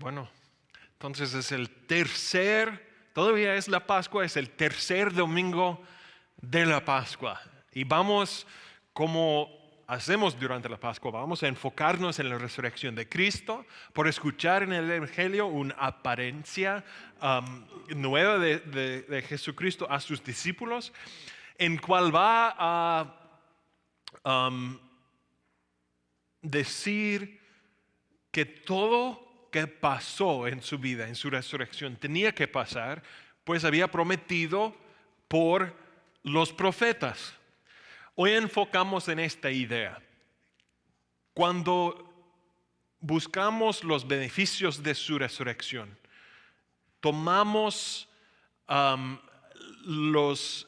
Bueno, entonces todavía es la Pascua, es el tercer domingo de la Pascua. Y vamos, como hacemos durante la Pascua, vamos a enfocarnos en la resurrección de Cristo por escuchar en el Evangelio una apariencia nueva de Jesucristo a sus discípulos, en cual va a decir que todo que pasó en su vida, en su resurrección, tenía que pasar, pues había prometido por los profetas. Hoy enfocamos en esta idea. Cuando buscamos los beneficios de su resurrección, tomamos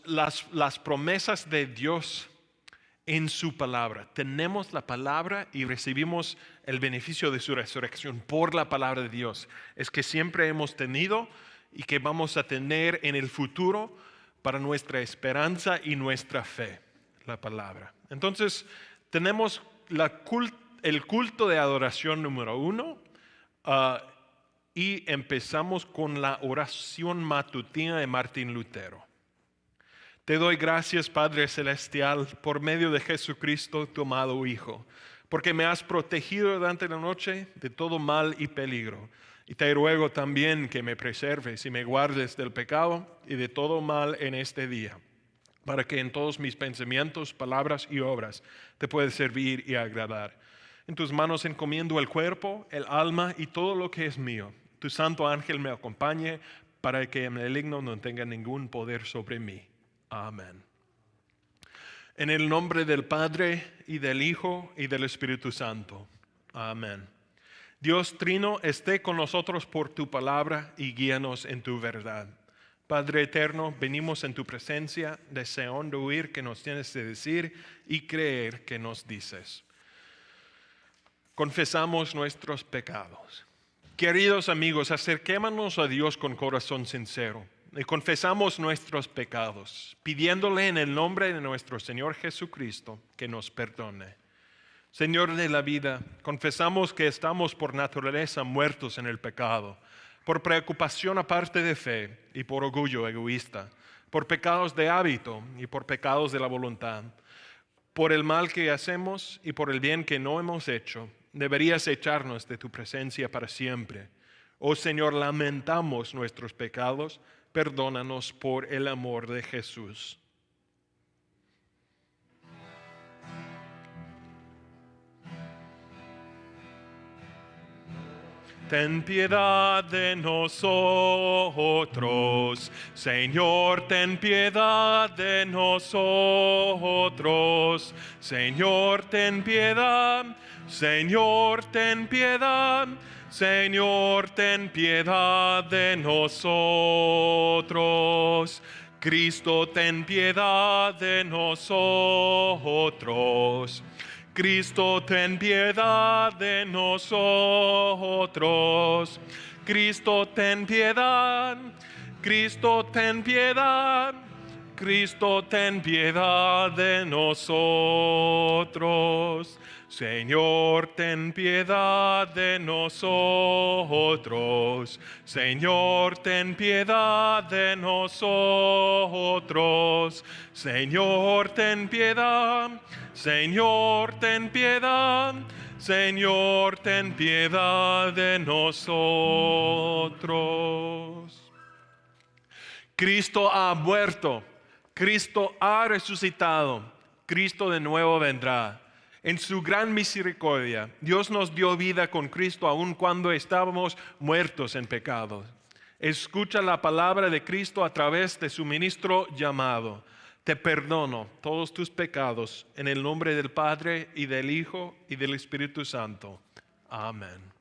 las promesas de Dios en su palabra. Tenemos la palabra y recibimos el beneficio de su resurrección por la palabra de Dios. Es que siempre hemos tenido y que vamos a tener en el futuro para nuestra esperanza y nuestra fe, la palabra. Entonces, tenemos el culto de adoración número 1 y empezamos con la oración matutina de Martín Lutero. Te doy gracias, Padre Celestial, por medio de Jesucristo, tu amado Hijo, porque me has protegido durante la noche de todo mal y peligro. Y te ruego también que me preserves y me guardes del pecado y de todo mal en este día, para que en todos mis pensamientos, palabras y obras te pueda servir y agradar. En tus manos encomiendo el cuerpo, el alma y todo lo que es mío. Tu santo ángel me acompañe para que el maligno no tenga ningún poder sobre mí. Amén. En el nombre del Padre y del Hijo y del Espíritu Santo. Amén. Dios Trino esté con nosotros por tu palabra y guíanos en tu verdad. Padre eterno, venimos en tu presencia deseando oír qué nos tienes que decir y creer que nos dices. Confesamos nuestros pecados. Queridos amigos, acerquémonos a Dios con corazón sincero. Y confesamos nuestros pecados, pidiéndole en el nombre de nuestro Señor Jesucristo que nos perdone. Señor de la vida, confesamos que estamos por naturaleza muertos en el pecado, por preocupación aparte de fe y por orgullo egoísta, por pecados de hábito y por pecados de la voluntad, por el mal que hacemos y por el bien que no hemos hecho. Deberías echarnos de tu presencia para siempre. Oh Señor, lamentamos nuestros pecados. Perdónanos por el amor de Jesús. Ten piedad de nosotros, Señor, ten piedad de nosotros, Señor, ten piedad, Señor, ten piedad. Señor, ten piedad de nosotros. Cristo, ten piedad de nosotros. Cristo, ten piedad de nosotros. Cristo, ten piedad. Cristo, ten piedad. Cristo, ten piedad de nosotros. Señor, ten piedad de nosotros. Señor, ten piedad de nosotros. Señor, ten piedad. Señor, ten piedad. Señor, ten piedad de nosotros. Cristo ha muerto. Cristo ha resucitado. Cristo de nuevo vendrá. En su gran misericordia, Dios nos dio vida con Cristo aun cuando estábamos muertos en pecado. Escucha la palabra de Cristo a través de su ministro llamado. Te perdono todos tus pecados en el nombre del Padre y del Hijo y del Espíritu Santo. Amén.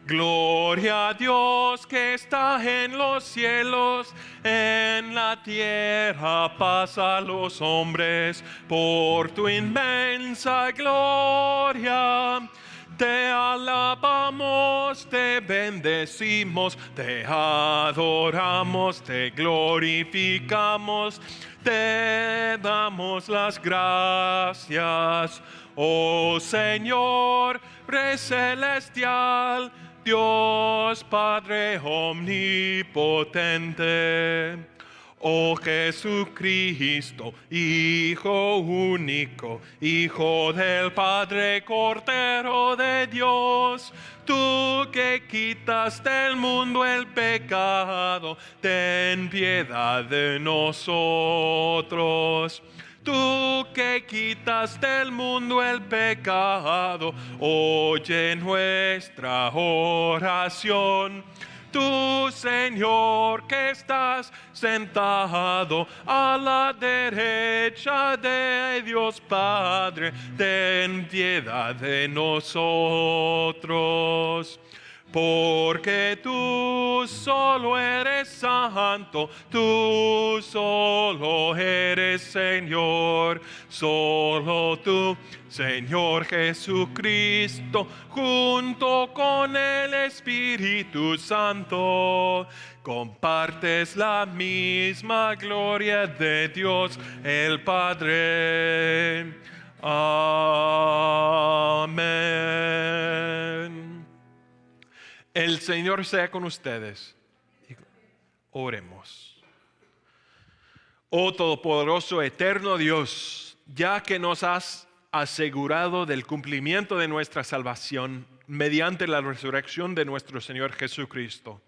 Gloria a Dios que está en los cielos, en la tierra paz a los hombres, por tu inmensa gloria. Te alabamos, te bendecimos, te adoramos, te glorificamos, te damos las gracias. oh Señor, Rey celestial, Dios Padre omnipotente. Oh Jesucristo, Hijo único, Hijo del Padre, Cordero de Dios, tú que quitas del mundo el pecado, ten piedad de nosotros. Tú que quitas del mundo el pecado, oye nuestra oración. Tú, Señor, que estás sentado a la derecha de Dios Padre, ten piedad de nosotros. Porque tú solo eres santo, tú solo eres Señor, solo tú, Señor Jesucristo, junto con el Espíritu Santo, compartes la misma gloria de Dios el Padre. Amén. El Señor sea con ustedes. Oremos. Oh Todopoderoso, eterno Dios, ya que nos has asegurado del cumplimiento de nuestra salvación mediante la resurrección de nuestro Señor Jesucristo,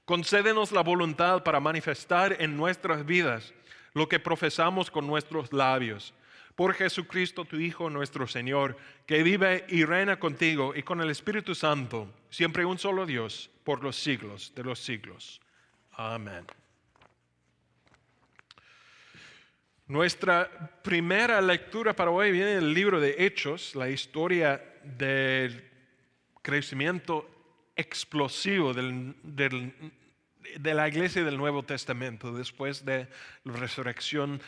concédenos la voluntad para manifestar en nuestras vidas lo que profesamos con nuestros labios. Por Jesucristo, tu Hijo, nuestro Señor, que vive y reina contigo y con el Espíritu Santo, siempre un solo Dios, por los siglos de los siglos. Amén. Nuestra primera lectura para hoy viene del libro de Hechos, la historia del crecimiento explosivo de la iglesia del Nuevo Testamento después de la resurrección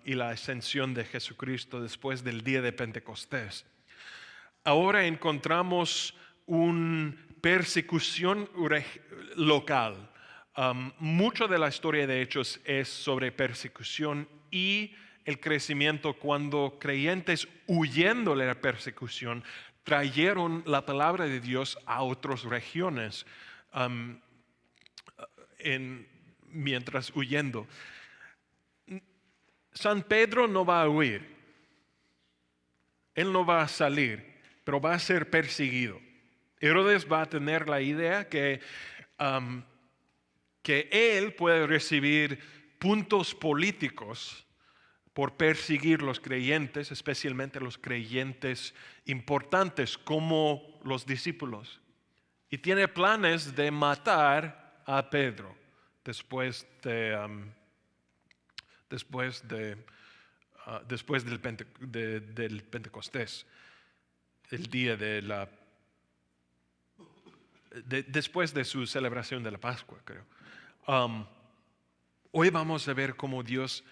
y la ascensión de Jesucristo después del día de Pentecostés. Ahora encontramos una persecución local. Mucho de la historia de Hechos es sobre persecución y el crecimiento cuando creyentes, huyendo de la persecución, trajeron la palabra de Dios a otras regiones mientras huyendo. San Pedro no va a huir, él no va a salir, pero va a ser perseguido. Herodes va a tener la idea que él puede recibir puntos políticos por perseguir los creyentes, especialmente los creyentes importantes como los discípulos. Y tiene planes de matar a Pedro después del Pentecostés, el día después de su celebración de la Pascua, creo. Hoy vamos a ver cómo Dios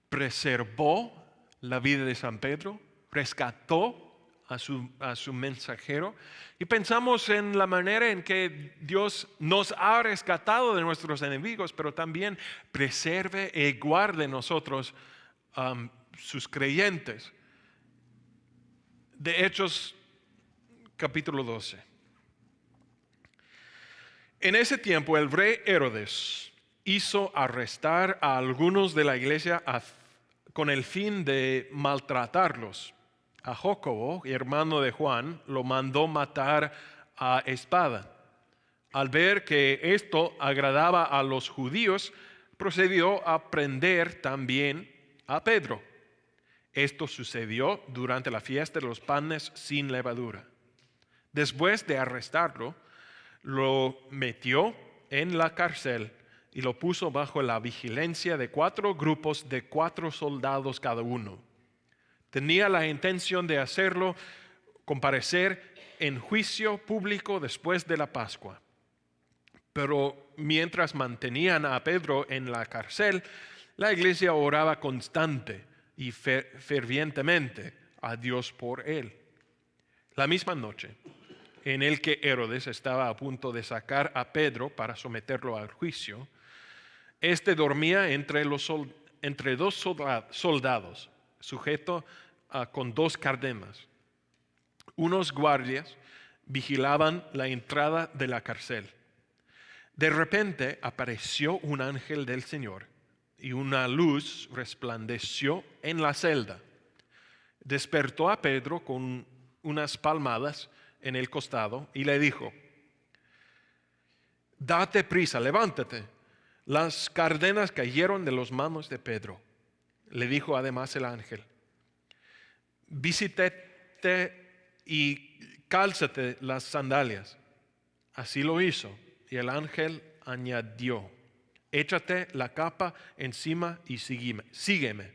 preservó la vida de San Pedro, rescató a su mensajero, y pensamos en la manera en que Dios nos ha rescatado de nuestros enemigos, pero también preserve y guarde nosotros sus creyentes. De Hechos capítulo 12. En ese tiempo el rey Herodes hizo arrestar a algunos de la iglesia con el fin de maltratarlos. A Jacobo, hermano de Juan, lo mandó matar a espada. Al ver que esto agradaba a los judíos, procedió a prender también a Pedro. Esto sucedió durante la fiesta de los panes sin levadura. Después de arrestarlo, lo metió en la cárcel y lo puso bajo la vigilancia de 4 grupos de 4 soldados cada uno. Tenía la intención de hacerlo comparecer en juicio público después de la Pascua. Pero mientras mantenían a Pedro en la cárcel, la iglesia oraba constante y fervientemente a Dios por él. La misma noche en el que Herodes estaba a punto de sacar a Pedro para someterlo al juicio, este dormía entre 2 soldados, sujeto con 2 cardenas. Unos guardias vigilaban la entrada de la cárcel. De repente apareció un ángel del Señor y una luz resplandeció en la celda. Despertó a Pedro con unas palmadas en el costado y le dijo: «Date prisa, levántate». Las cadenas cayeron de las manos de Pedro. Le dijo además el ángel: «Vístete y cálzate las sandalias». Así lo hizo, y el ángel añadió: «Échate la capa encima y sígueme».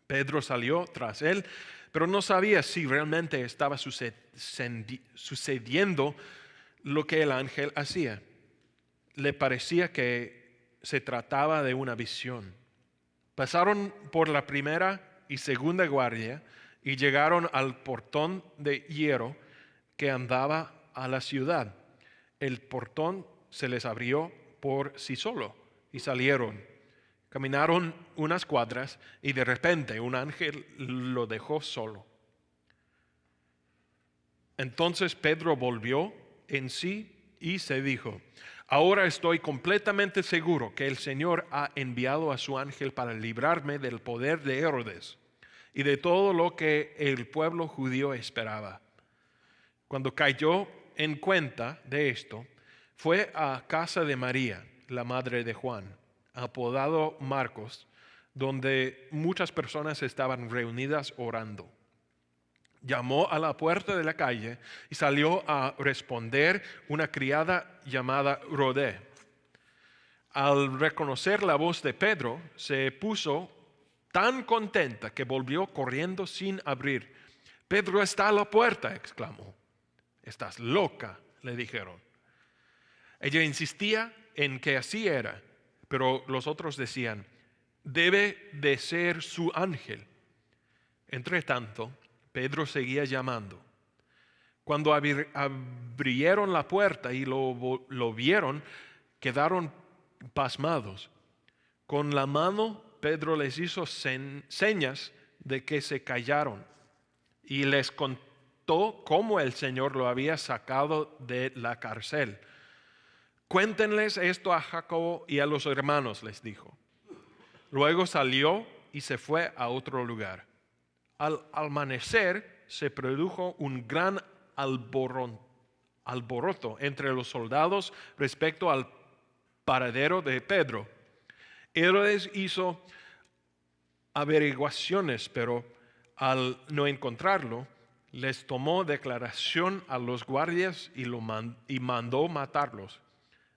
Pedro salió tras él, pero no sabía si realmente estaba sucediendo lo que el ángel hacía. Le parecía que se trataba de una visión. Pasaron por la primera y segunda guardia y llegaron al portón de hierro que andaba a la ciudad. El portón se les abrió por sí solo y salieron. Caminaron unas cuadras y de repente un ángel lo dejó solo. Entonces Pedro volvió en sí y se dijo: «Ahora estoy completamente seguro que el Señor ha enviado a su ángel para librarme del poder de Herodes y de todo lo que el pueblo judío esperaba». Cuando cayó en cuenta de esto, fue a casa de María, la madre de Juan, apodado Marcos, donde muchas personas estaban reunidas orando. Llamó a la puerta de la calle y salió a responder una criada llamada Rodé. Al reconocer la voz de Pedro, se puso tan contenta que volvió corriendo sin abrir. «Pedro está a la puerta», exclamó. «Estás loca», le dijeron. Ella insistía en que así era, pero los otros decían: «Debe de ser su ángel». Entre tanto, Pedro seguía llamando. Cuando abrieron la puerta y lo vieron, quedaron pasmados. Con la mano Pedro les hizo señas de que se callaron y les contó cómo el Señor lo había sacado de la cárcel. «Cuéntenles esto a Jacobo y a los hermanos», les dijo. Luego salió y se fue a otro lugar. Al amanecer se produjo un gran alboroto entre los soldados respecto al paradero de Pedro. Herodes hizo averiguaciones, pero al no encontrarlo, les tomó declaración a los guardias y mandó matarlos.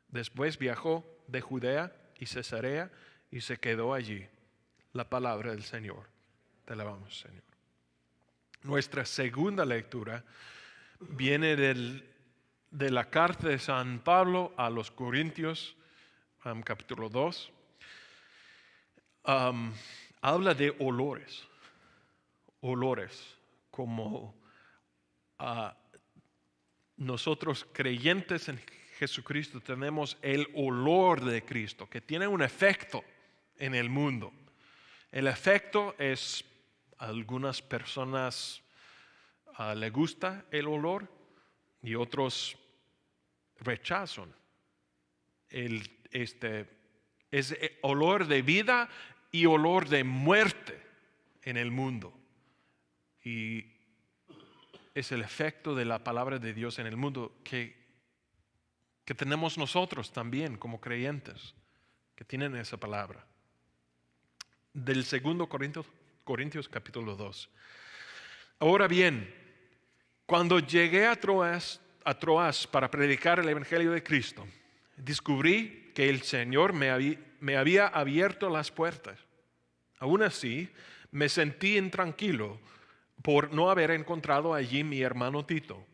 Después viajó de Judea y Cesarea y se quedó allí. La palabra del Señor. Te alabamos, Señor. Nuestra segunda lectura viene de la carta de San Pablo a los Corintios, capítulo 2. Habla de olores, como nosotros creyentes en Jesucristo tenemos el olor de Cristo, que tiene un efecto en el mundo. El efecto es, a algunas personas le gusta el olor y otros rechazan. Es olor de vida y olor de muerte en el mundo. Y es el efecto de la palabra de Dios en el mundo que tenemos nosotros también como creyentes, que tienen esa palabra. Del 2 Corintios capítulo 2. Ahora bien, cuando llegué a Troas para predicar el Evangelio de Cristo, descubrí que el Señor me había abierto las puertas. Aún así, me sentí intranquilo por no haber encontrado allí mi hermano Tito,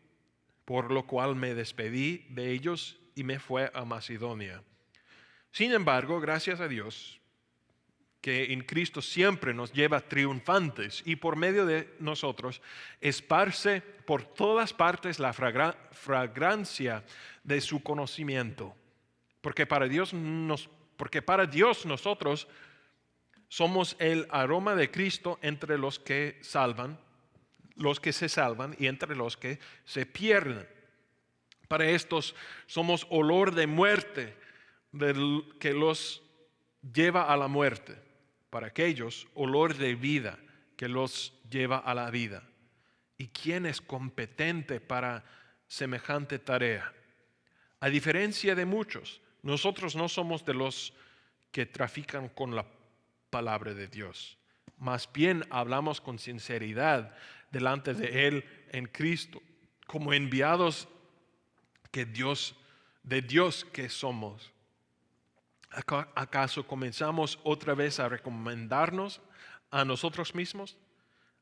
por lo cual me despedí de ellos y me fui a Macedonia. Sin embargo, gracias a Dios, que en Cristo siempre nos lleva triunfantes y por medio de nosotros esparce por todas partes la fragancia de su conocimiento. Porque para Dios nosotros Somos el aroma de Cristo entre los que se salvan y entre los que se pierden. Para estos somos olor de muerte que los lleva a la muerte. Para aquellos, olor de vida que los lleva a la vida. ¿Y quién es competente para semejante tarea? A diferencia de muchos, nosotros no somos de los que trafican con la palabra de Dios. Más bien hablamos con sinceridad delante de Él en Cristo, como enviados de Dios que somos. ¿Acaso comenzamos otra vez a recomendarnos a nosotros mismos?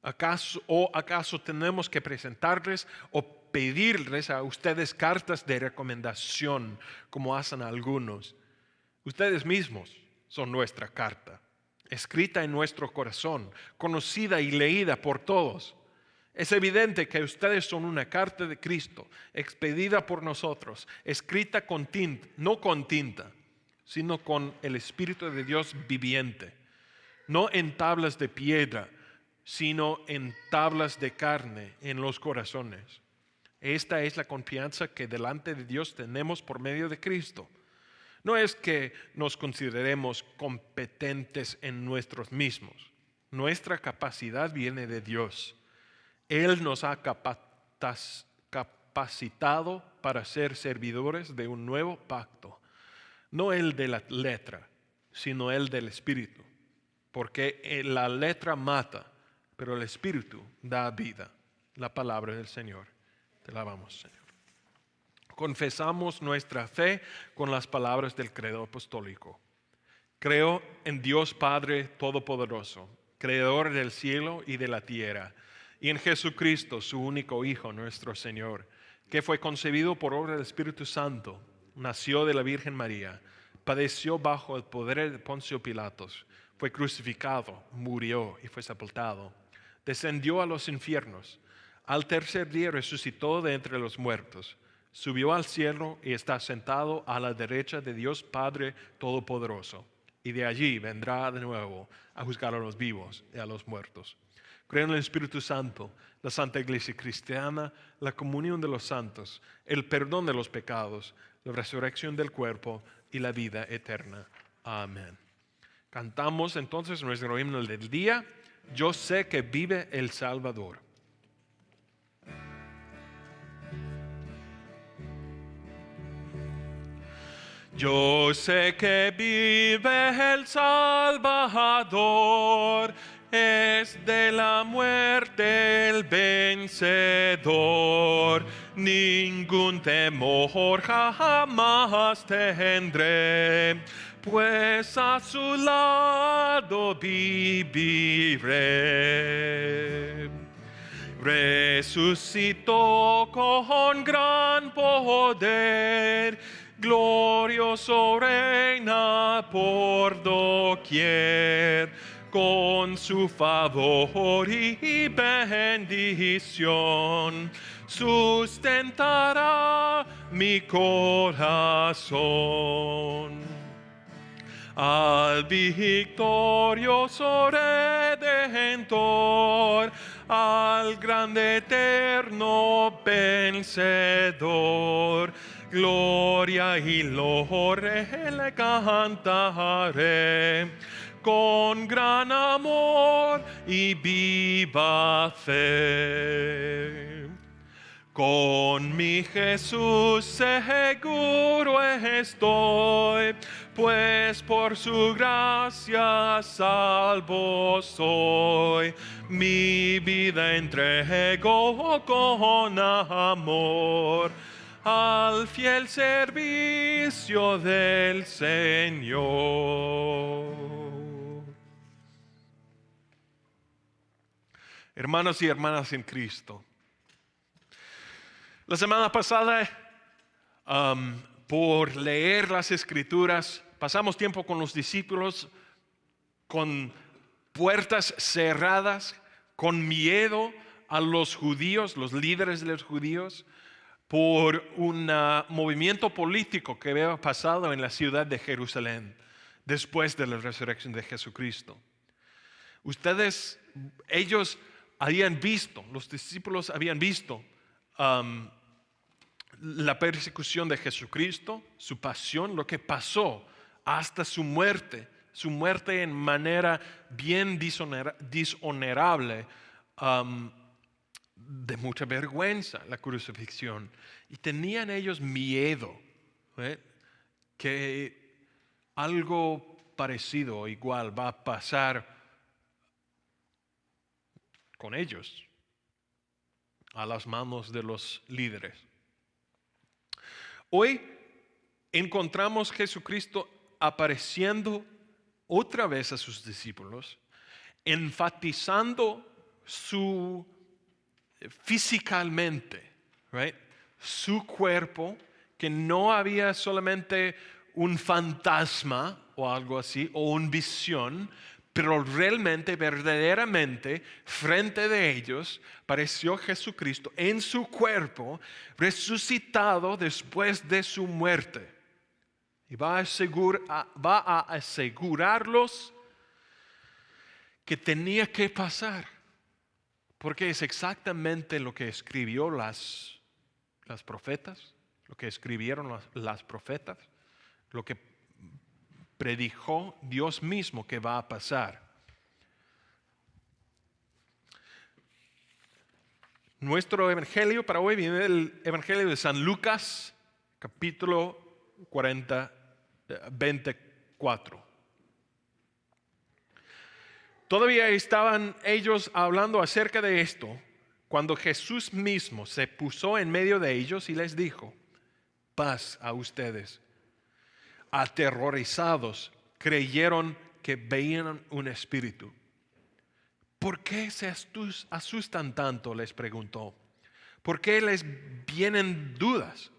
¿Acaso tenemos que presentarles o pedirles a ustedes cartas de recomendación como hacen algunos? Ustedes mismos son nuestra carta, escrita en nuestro corazón, conocida y leída por todos. Es evidente que ustedes son una carta de Cristo, expedida por nosotros, escrita con tinta, no con tinta, sino con el Espíritu de Dios viviente, no en tablas de piedra, sino en tablas de carne en los corazones. Esta es la confianza que delante de Dios tenemos por medio de Cristo. No es que nos consideremos competentes en nosotros mismos. Nuestra capacidad viene de Dios. Él nos ha capacitado para ser servidores de un nuevo pacto. No el de la letra, sino el del Espíritu. Porque la letra mata, pero el Espíritu da vida. La palabra del Señor. Te alabamos, Señor. Confesamos nuestra fe con las palabras del credo apostólico. Creo en Dios Padre Todopoderoso, Creador del cielo y de la tierra, y en Jesucristo, su único Hijo, nuestro Señor, que fue concebido por obra del Espíritu Santo, nació de la Virgen María, padeció bajo el poder de Poncio Pilatos, fue crucificado, murió y fue sepultado, descendió a los infiernos, al tercer día resucitó de entre los muertos, subió al cielo y está sentado a la derecha de Dios Padre Todopoderoso, y de allí vendrá de nuevo a juzgar a los vivos y a los muertos. Creo en el Espíritu Santo, la Santa Iglesia Cristiana, la comunión de los santos, el perdón de los pecados, la resurrección del cuerpo y la vida eterna. Amén. Cantamos entonces nuestro himno del día. Yo sé que vive el Salvador. Yo sé que vive el Salvador, es de la muerte el vencedor. Ningún temor jamás tendré, pues a su lado viviré. Resucitó con gran poder, glorioso reina por doquier, con su favor y bendición sustentará mi corazón. Al victorioso Redentor, al grande eterno vencedor, gloria y loor le cantaré, con gran amor y viva fe. Con mi Jesús seguro estoy, pues por su gracia salvo soy. Mi vida entrego con amor al fiel servicio del Señor. Hermanos y hermanas en Cristo, la semana pasada, por leer las Escrituras, pasamos tiempo con los discípulos, con puertas cerradas, con miedo a los judíos, los líderes de los judíos, por un movimiento político que había pasado en la ciudad de Jerusalén después de la resurrección de Jesucristo. Ellos habían visto, los discípulos habían visto la persecución de Jesucristo, su pasión, lo que pasó hasta su muerte en manera bien dishonorable, de mucha vergüenza, la crucifixión. Y tenían ellos miedo, ¿eh? Que algo parecido o igual va a pasar con ellos a las manos de los líderes. Hoy encontramos a Jesucristo apareciendo otra vez a sus discípulos, enfatizando su físicamente, right? Su cuerpo, que no había solamente un fantasma o algo así, o una visión, pero realmente, verdaderamente, frente de ellos, apareció Jesucristo en su cuerpo, resucitado después de su muerte. Y va a asegurarlos que tenía que pasar. Porque es exactamente lo que escribió las profetas, lo que escribieron las profetas, lo que predijo Dios mismo que va a pasar. Nuestro evangelio para hoy viene del evangelio de San Lucas, capítulo 24. Todavía estaban ellos hablando acerca de esto cuando Jesús mismo se puso en medio de ellos y les dijo: paz a ustedes. Aterrorizados, creyeron que veían un espíritu. ¿Por qué se asustan tanto?, les preguntó. ¿Por qué les vienen dudas?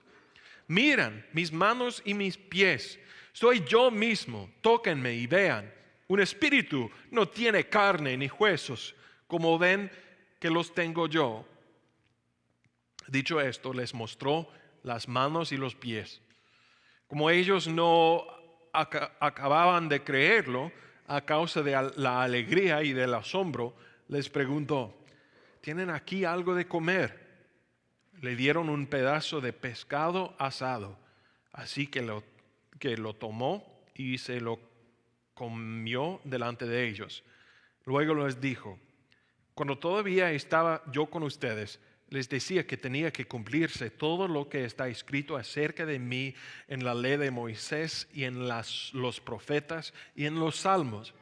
Miran mis manos y mis pies. Soy yo mismo. Tóquenme y vean. Un espíritu no tiene carne ni huesos, como ven que los tengo yo. Dicho esto, les mostró las manos y los pies. Como ellos no acababan de creerlo, a causa de la alegría y del asombro, les preguntó: ¿tienen aquí algo de comer? Le dieron un pedazo de pescado asado, así que lo tomó y se lo comió delante de ellos. Luego les dijo: cuando todavía estaba yo con ustedes, les decía que tenía que cumplirse todo lo que está escrito acerca de mí en la ley de Moisés y en los profetas y en los salmos.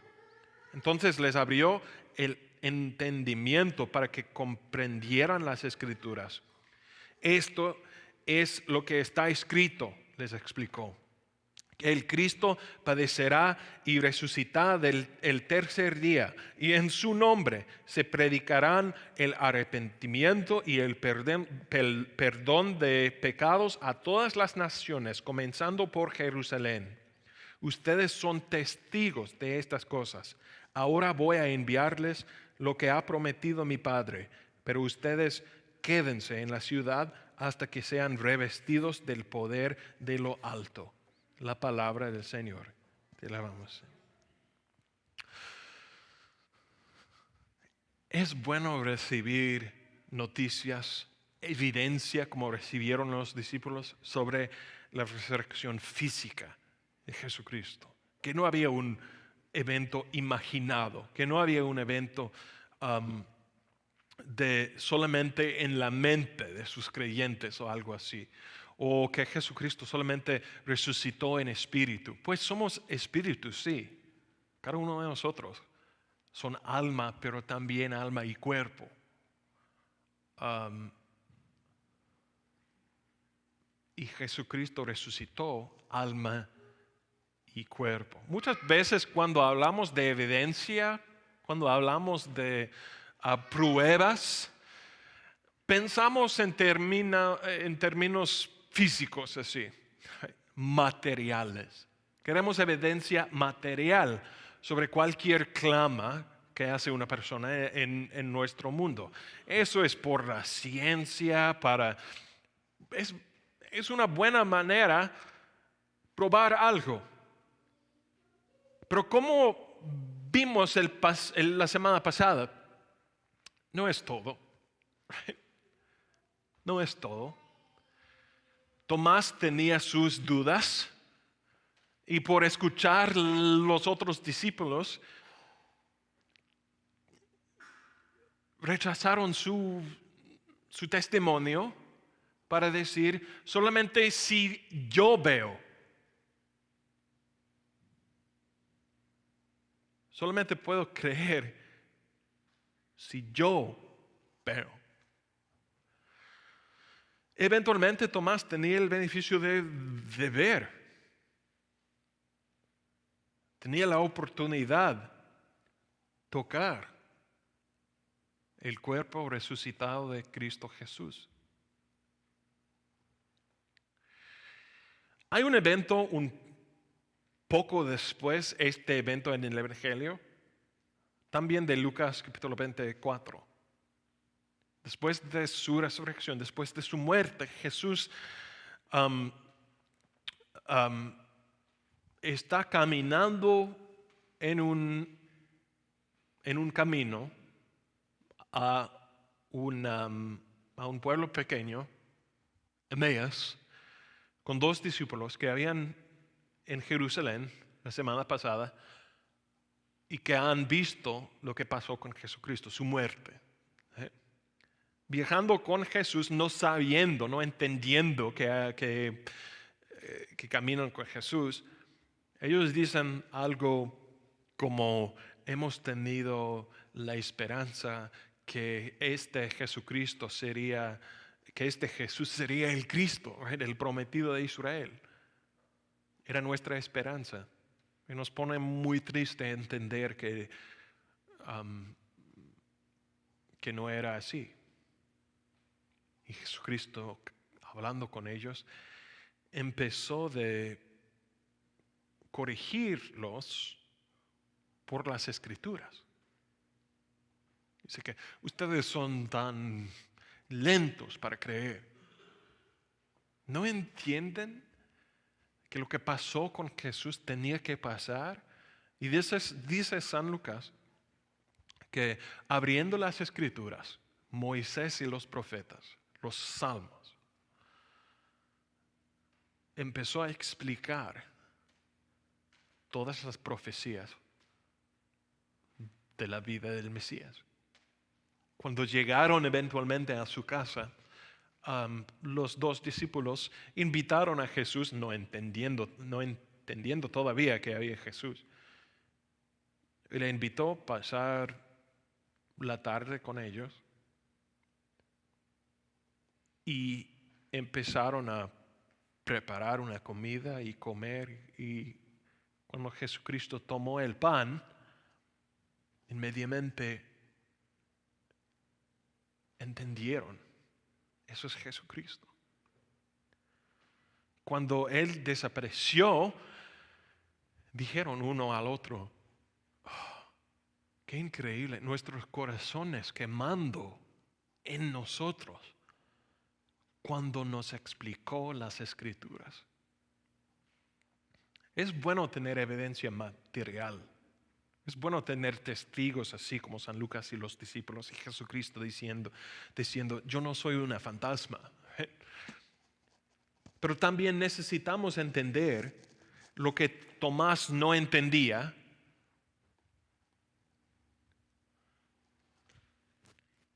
Entonces les abrió el entendimiento para que comprendieran las escrituras. Esto es lo que está escrito, les explicó: el Cristo padecerá y resucitará el tercer día, y en su nombre se predicarán el arrepentimiento y el perdón de pecados a todas las naciones, comenzando por Jerusalén. Ustedes son testigos de estas cosas. Ahora voy a enviarles lo que ha prometido mi Padre, pero ustedes quédense en la ciudad hasta que sean revestidos del poder de lo alto. La palabra del Señor. Te alabamos. Es bueno recibir noticias, evidencia, como recibieron los discípulos, sobre la resurrección física de Jesucristo. Que no había un evento imaginado, que no había un evento de solamente en la mente de sus creyentes o algo así, o que Jesucristo solamente resucitó en espíritu. Pues somos espíritus, sí, cada uno de nosotros son alma, pero también alma y cuerpo. Y Jesucristo resucitó alma y cuerpo. Muchas veces cuando hablamos de evidencia, cuando hablamos de pruebas, pensamos en términos físicos, así, materiales. Queremos evidencia material sobre cualquier clama que hace una persona en nuestro mundo. Eso es por la ciencia, es una buena manera probar algo. Pero ¿cómo vimos la semana pasada, no es todo. No es todo. Tomás tenía sus dudas y por escuchar los otros discípulos rechazaron su testimonio para decir solamente si yo veo. Solamente puedo creer si yo veo. Eventualmente Tomás tenía el beneficio de ver. Tenía la oportunidad de tocar el cuerpo resucitado de Cristo Jesús. Hay un evento un poco después, este evento en el Evangelio, también de Lucas capítulo 24. Después de su resurrección, después de su muerte, Jesús está caminando en un camino a un pueblo pequeño, Emeas, con dos discípulos que habían en Jerusalén la semana pasada y que han visto lo que pasó con Jesucristo, su muerte. Viajando con Jesús, no sabiendo, no entendiendo que caminan con Jesús, ellos dicen algo como: hemos tenido la esperanza que este Jesús sería el Cristo, el prometido de Israel. Era nuestra esperanza. Y nos pone muy triste entender que no era así. Y Jesucristo, hablando con ellos, empezó de corregirlos por las Escrituras. Dice que ustedes son tan lentos para creer. ¿No entienden que lo que pasó con Jesús tenía que pasar? Y dice San Lucas que abriendo las Escrituras, Moisés y los profetas, los salmos, empezó a explicar todas las profecías de la vida del Mesías. Cuando llegaron eventualmente a su casa, los dos discípulos invitaron a Jesús, no entendiendo todavía que había Jesús. Y le invitó a pasar la tarde con ellos y empezaron a preparar una comida y comer. Y cuando Jesucristo tomó el pan, inmediatamente entendieron: eso es Jesucristo. Cuando Él desapareció, dijeron uno al otro: oh, qué increíble, nuestros corazones quemando en nosotros cuando nos explicó las Escrituras. Es bueno tener evidencia material. Es bueno tener testigos así como San Lucas y los discípulos y Jesucristo diciendo, yo no soy una fantasma. Pero también necesitamos entender lo que Tomás no entendía,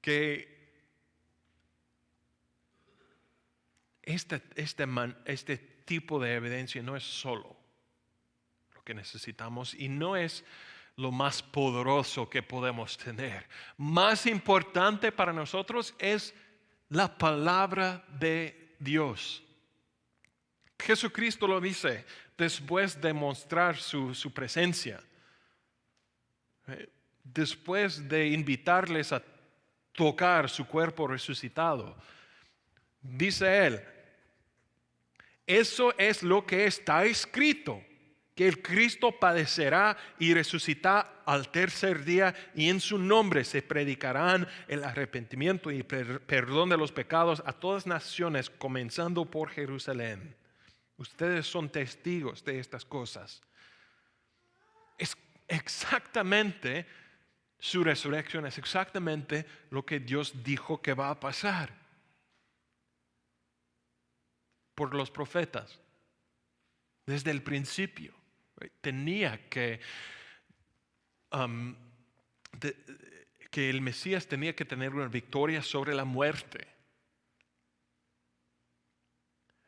que este tipo de evidencia no es solo lo que necesitamos y no es lo más poderoso que podemos tener. Más importante para nosotros es la palabra de Dios. Jesucristo lo dice después de mostrar su presencia, después de invitarles a tocar su cuerpo resucitado. Dice Él: eso es lo que está escrito, que el Cristo padecerá y resucitará al tercer día, y en su nombre se predicarán el arrepentimiento y perdón de los pecados a todas naciones, comenzando por Jerusalén. Ustedes son testigos de estas cosas. exactamente su resurrección, es exactamente lo que Dios dijo que va a pasar por los profetas. Desde el principio, tenía um, que el Mesías tenía que tener una victoria sobre la muerte.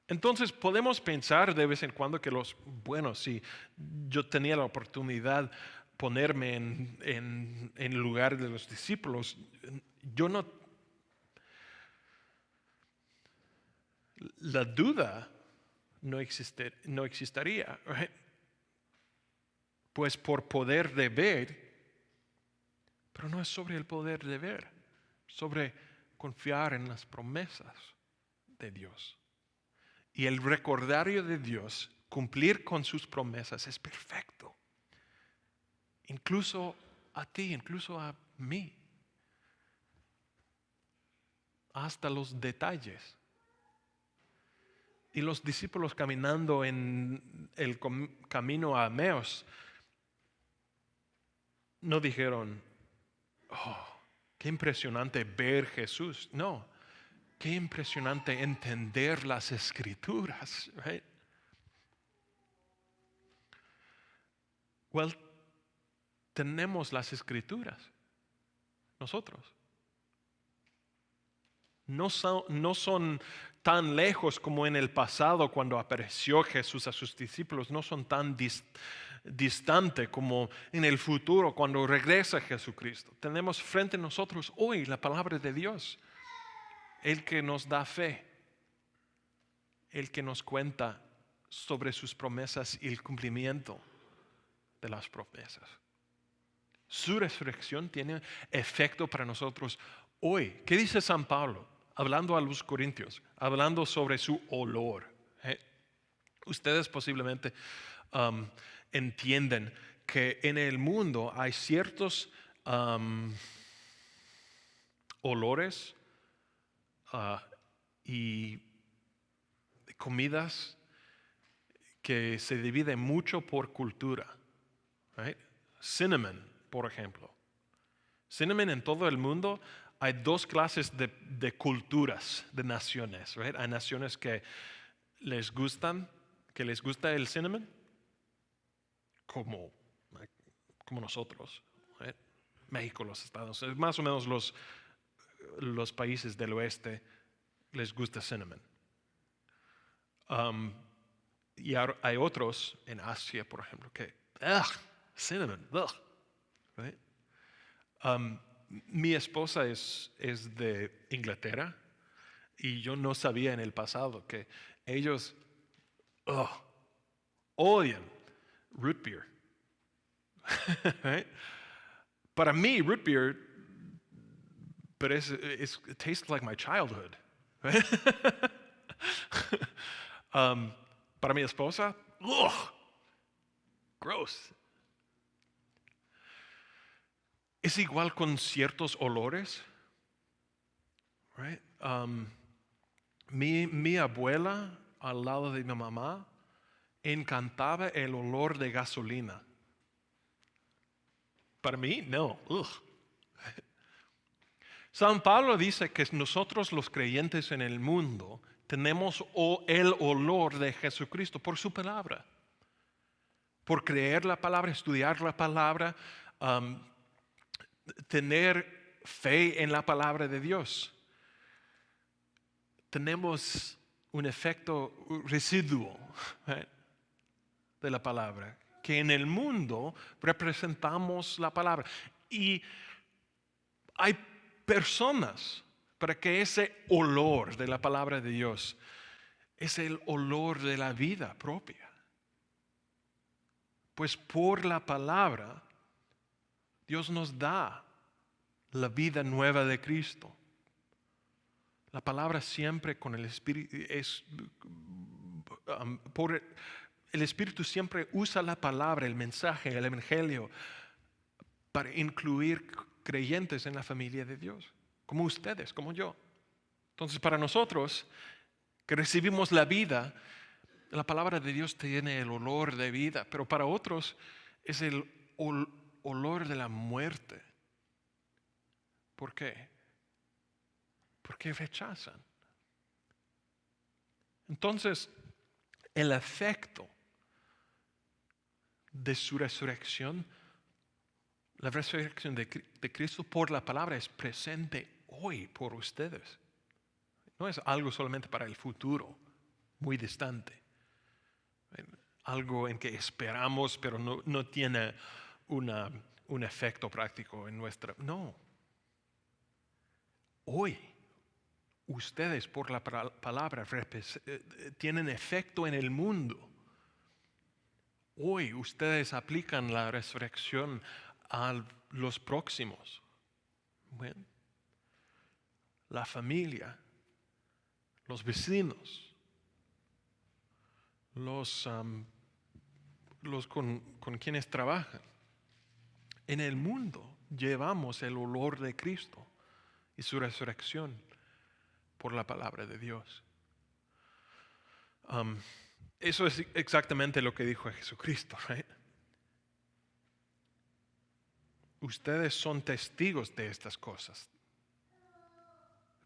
Entonces podemos pensar de vez en cuando que si yo tenía la oportunidad ponerme en el lugar de los discípulos, la duda no existiría, right? Pues por poder de ver, pero no es sobre el poder de ver, sobre confiar en las promesas de Dios. Y el recordario de Dios, cumplir con sus promesas, es perfecto. Incluso a ti, incluso a mí. Hasta los detalles. Y los discípulos caminando en el camino a Emmaus no dijeron, oh, qué impresionante ver Jesús. No, qué impresionante entender las Escrituras. Right? Well, tenemos las Escrituras, nosotros. No son tan lejos como en el pasado cuando apareció Jesús a sus discípulos, no son tan distante como en el futuro cuando regresa Jesucristo. Tenemos frente a nosotros hoy la palabra de Dios, el que nos da fe, el que nos cuenta sobre sus promesas y el cumplimiento de las promesas. Su resurrección tiene efecto para nosotros hoy. ¿Qué dice San Pablo? Hablando a los corintios, hablando sobre su olor. Ustedes posiblemente entienden que en el mundo hay ciertos olores y comidas que se dividen mucho por cultura. Right? Cinnamon, por ejemplo. Cinnamon en todo el mundo. Hay dos clases de culturas, de naciones. Right? Hay naciones que les gusta el cinnamon, como nosotros. Right? México, los Estados Unidos, más o menos los países del oeste les gusta cinnamon. Y hay otros en Asia, por ejemplo, que cinnamon, right? Mi esposa es de Inglaterra y yo no sabía en el pasado que ellos odian root beer. Right? Para mí, root beer, but it tastes like my childhood. Right? Para mi esposa, gross. Es igual con ciertos olores. Right? Mi abuela al lado de mi mamá encantaba el olor de gasolina. Para mí, no. San Pablo dice que nosotros los creyentes en el mundo tenemos el olor de Jesucristo por su palabra. Por creer la palabra, estudiar la palabra, tener fe en la palabra de Dios. Tenemos un efecto residuo, right, de la palabra, que en el mundo representamos la palabra. Y hay personas para que ese olor de la palabra de Dios es el olor de la vida propia. Pues por la palabra Dios nos da la vida nueva de Cristo. La palabra siempre con el Espíritu el Espíritu siempre usa la palabra, el mensaje, el evangelio para incluir creyentes en la familia de Dios, como ustedes, como yo. Entonces, para nosotros que recibimos la vida, la palabra de Dios tiene el olor de vida, pero para otros es el olor de la muerte. ¿Por qué? Porque rechazan. Entonces, el efecto de su resurrección, la resurrección de Cristo por la palabra es presente hoy por ustedes. No es algo solamente para el futuro, muy distante. Algo en que esperamos, pero no tiene un efecto práctico en nuestra... No. Hoy, ustedes por la palabra tienen efecto en el mundo. Hoy ustedes aplican la resurrección a los próximos. Bueno, la familia, los vecinos, los con quienes trabajan. En el mundo llevamos el olor de Cristo y su resurrección por la palabra de Dios. Eso es exactamente lo que dijo Jesucristo, ¿right? Ustedes son testigos de estas cosas.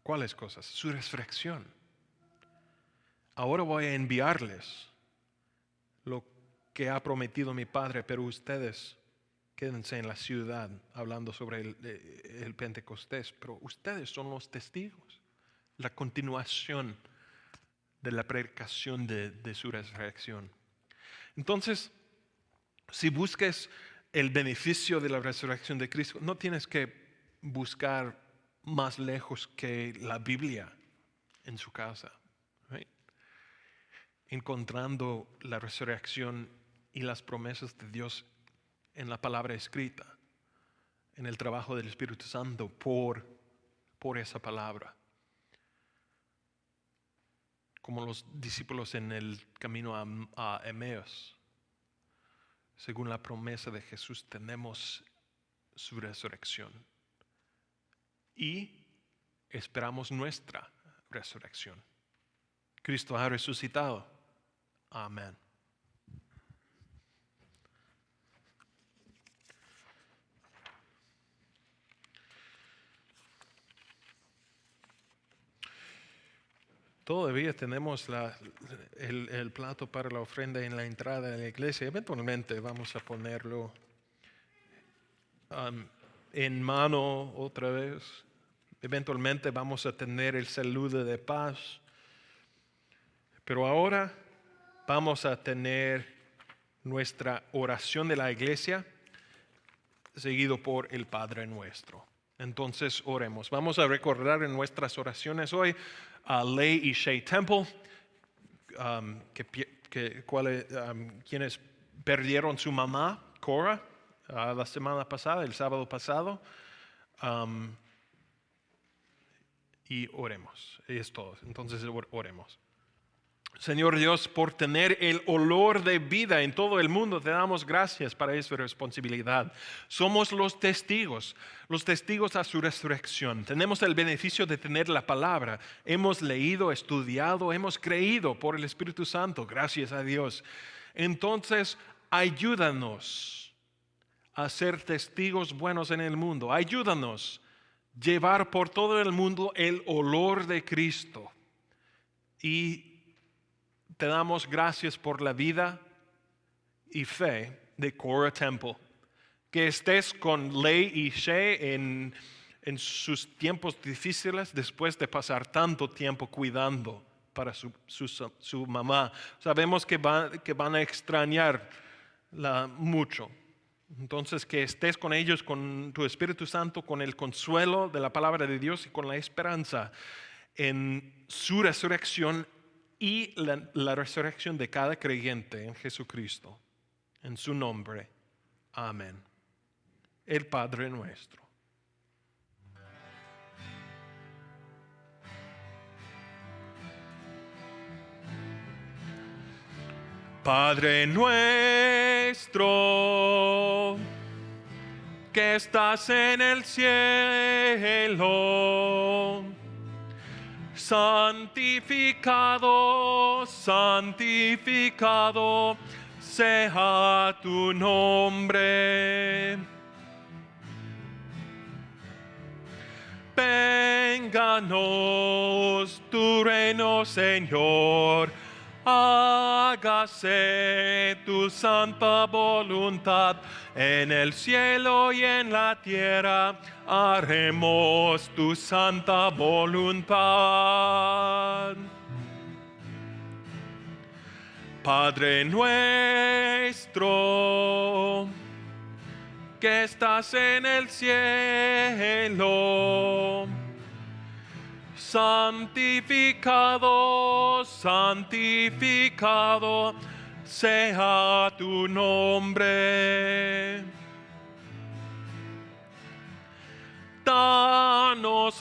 ¿Cuáles cosas? Su resurrección. Ahora voy a enviarles lo que ha prometido mi Padre, pero ustedes quédense en la ciudad hablando sobre el Pentecostés, pero ustedes son los testigos. La continuación de la predicación de su resurrección. Entonces, si busques el beneficio de la resurrección de Cristo, no tienes que buscar más lejos que la Biblia en su casa. ¿Right? Encontrando la resurrección y las promesas de Dios en la palabra escrita, en el trabajo del Espíritu Santo por esa palabra. Como los discípulos en el camino a Emmaus. Según la promesa de Jesús, tenemos su resurrección. Y esperamos nuestra resurrección. Cristo ha resucitado. Amén. Todavía tenemos el plato para la ofrenda en la entrada de la iglesia. Eventualmente vamos a ponerlo en mano otra vez. Eventualmente vamos a tener el saludo de paz. Pero ahora vamos a tener nuestra oración de la iglesia seguido por el Padre Nuestro. Entonces oremos. Vamos a recordar en nuestras oraciones hoy a Lei y Shea Temple, quienes perdieron su mamá, Cora, la semana pasada, el sábado pasado. Y oremos. Y es todo. Entonces oremos. Señor Dios, por tener el olor de vida en todo el mundo, te damos gracias para esa responsabilidad. Somos los testigos a su resurrección. Tenemos el beneficio de tener la palabra. Hemos leído, estudiado, hemos creído por el Espíritu Santo, gracias a Dios. Entonces, ayúdanos a ser testigos buenos en el mundo. Ayúdanos a llevar por todo el mundo el olor de Cristo. Y te damos gracias por la vida y fe de Cora Temple. Que estés con Lei y Shea en sus tiempos difíciles después de pasar tanto tiempo cuidando para su mamá. Sabemos que van a extrañarla mucho. Entonces que estés con ellos, con tu Espíritu Santo, con el consuelo de la palabra de Dios y con la esperanza en su resurrección y la resurrección de cada creyente en Jesucristo. En su nombre. Amén. El Padre Nuestro. Padre nuestro, que estás en el cielo, santificado, santificado sea tu nombre. Vénganos tu reino, Señor. Hágase tu santa voluntad en el cielo y en la tierra. Haremos tu santa voluntad. Padre nuestro, que estás en el cielo, santificado, santificado sea tu nombre. Dánoslo,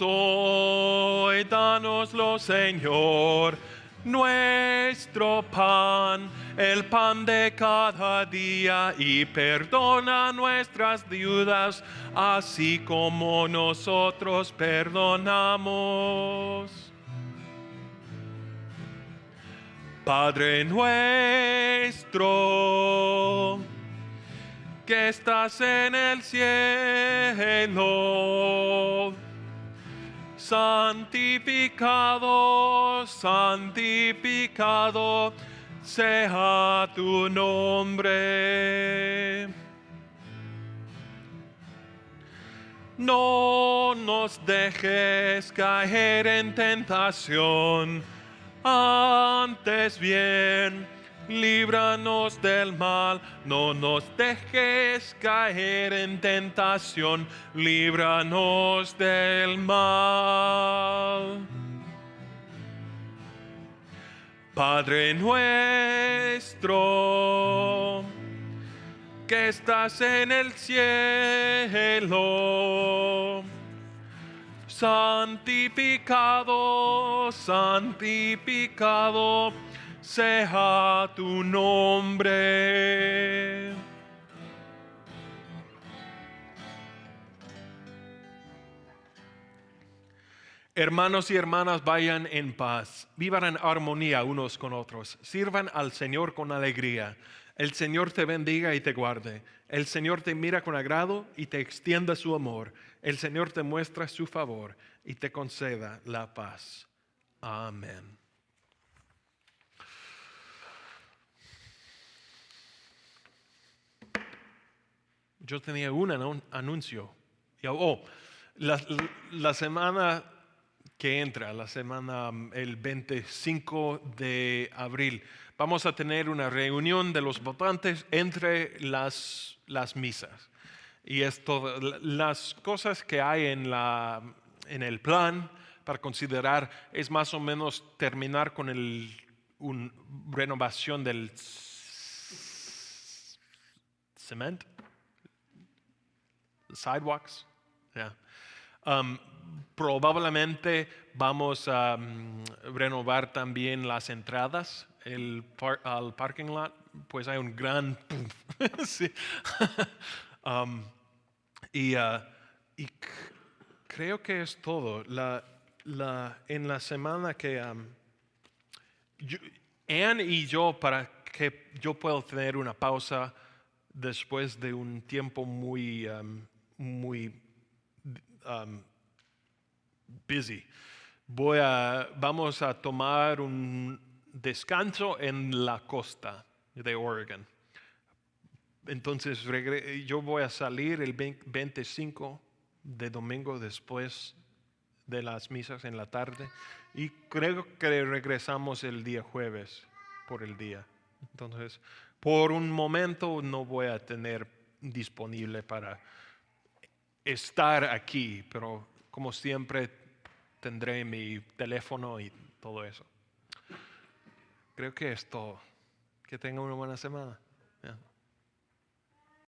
Señor, nuestro pan, el pan de cada día, y perdona nuestras deudas, así como nosotros perdonamos. Padre nuestro, que estás en el cielo, santificado, santificado sea tu nombre. No nos dejes caer en tentación, antes bien, líbranos del mal. No nos dejes caer en tentación, líbranos del mal. Padre nuestro, que estás en el cielo, santificado, santificado sea tu nombre. Hermanos y hermanas, vayan en paz, vivan en armonía unos con otros, sirvan al Señor con alegría. El Señor te bendiga y te guarde. El Señor te mira con agrado y te extienda su amor. El Señor te muestra su favor y te conceda la paz. Amén. Yo tenía un anuncio. La semana que entra, la semana el 25 de abril, vamos a tener una reunión de los votantes entre las misas. Y esto, las cosas que hay en el plan para considerar es más o menos terminar con una renovación del cement, sidewalks. Yeah. Probablemente vamos a renovar también las entradas al parking lot, pues hay un gran sí. Y creo que es todo. En la semana que Ann y yo, para que yo pueda tener una pausa después de un tiempo muy busy, vamos a tomar un descanso en la costa de Oregon. Entonces yo voy a salir el 25 de domingo después de las misas en la tarde y creo que regresamos el día jueves por el día. Entonces, por un momento no voy a tener disponible para estar aquí, pero como siempre tendré mi teléfono y todo eso. Creo que es todo. Que tengan una buena semana. Yeah.